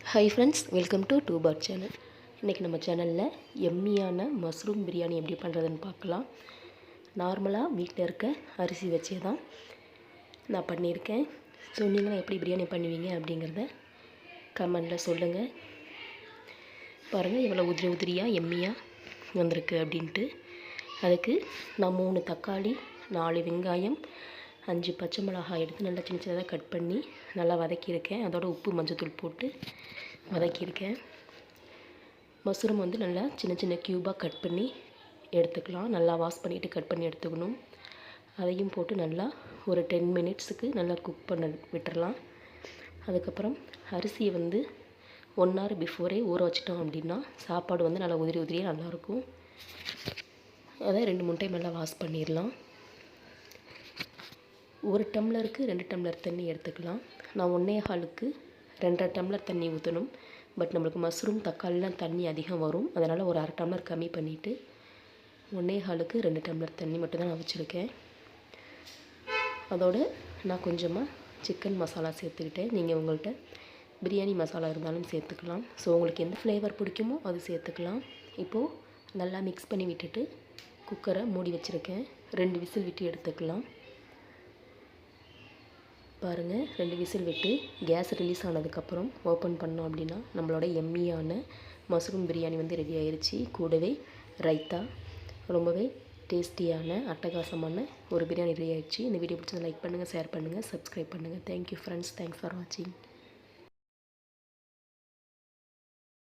Hi friends, welcome to டூ பட் channel. இன்றைக்கி நம்ம சேனலில் எம்மியான மஷ்ரூம் பிரியாணி எப்படி பண்ணுறதுன்னு பார்க்கலாம். நார்மலாக வீட்டில் இருக்க அரிசி வச்சே தான் நான் பண்ணியிருக்கேன். ஸோ நீங்களும் எப்படி பிரியாணி பண்ணுவீங்க அப்படிங்கிறத கமெண்டில் சொல்லுங்கள். பாருங்கள் எவ்வளோ உதிரி உதிரியாக எம்மியாக வந்திருக்கு அப்படின்ட்டு. அதுக்கு நான் 3 தக்காளி, 4 வெங்காயம், 5 பச்சை மிளகாய் எடுத்து நல்லா சின்ன சின்னதாக கட் பண்ணி நல்லா வதக்கியிருக்கேன். அதோட உப்பு மஞ்சத்தூள் போட்டு வதக்கியிருக்கேன். மஷ்ரூம் வந்து நல்லா சின்ன சின்ன க்யூபாக கட் பண்ணி எடுத்துக்கலாம். நல்லா வாஷ் பண்ணிவிட்டு கட் பண்ணி எடுத்துக்கணும். அதையும் போட்டு நல்லா ஒரு 10 மினிட்ஸுக்கு நல்லா குக் பண்ண விட்டுறலாம். அதுக்கப்புறம் அரிசியை வந்து 1 hour பிஃபோரே ஊற வச்சிட்டோம் அப்படின்னா சாப்பாடு வந்து நல்லா உதிரி உதிரியாக நல்லாயிருக்கும். அதை 2-3 டைம் நல்லா வாஷ் பண்ணிடலாம். 1 டம்ளருக்கு 2 டம்ளர் தண்ணி எடுத்துக்கலாம். நான் 1.25க்கு 2.5 டம்ளர் தண்ணி ஊற்றணும். பட் நம்மளுக்கு மஷ்ரூம் தக்காளிலாம் தண்ணி அதிகம் வரும். அதனால் ஒரு 1/2 டம்ளர் கம்மி பண்ணிவிட்டு 1.25க்கு 2 டம்ளர் தண்ணி மட்டும் தான் நான் வச்சுருக்கேன். அதோடு நான் கொஞ்சமாக சிக்கன் மசாலா சேர்த்துக்கிட்டேன். நீங்கள் உங்கள்கிட்ட பிரியாணி மசாலா இருந்தாலும் சேர்த்துக்கலாம். ஸோ உங்களுக்கு எந்த ஃப்ளேவர் பிடிக்குமோ அது சேர்த்துக்கலாம். இப்போது நல்லா மிக்ஸ் பண்ணி விட்டுட்டு குக்கரை மூடி வச்சுருக்கேன். 2 விசில் விட்டு எடுத்துக்கலாம். பாருங்கள், 2 விசில் விட்டு கேஸ் ரிலீஸ் ஆனதுக்கப்புறம் ஓப்பன் பண்ணோம் அப்படின்னா நம்மளோட எம்மியான மஷ்ரூம் பிரியாணி வந்து ரெடி ஆயிடுச்சு. கூடவே ரைத்தா, ரொம்பவே டேஸ்டியான அட்டகாசமான ஒரு பிரியாணி ரெடி ஆயிடுச்சு. இந்த வீடியோ பிடிச்சதை லைக் பண்ணுங்கள், ஷேர் பண்ணுங்கள், சப்ஸ்கிரைப் பண்ணுங்கள். தேங்க்யூ ஃப்ரெண்ட்ஸ், தேங்க்ஸ் ஃபார் வாட்சிங்.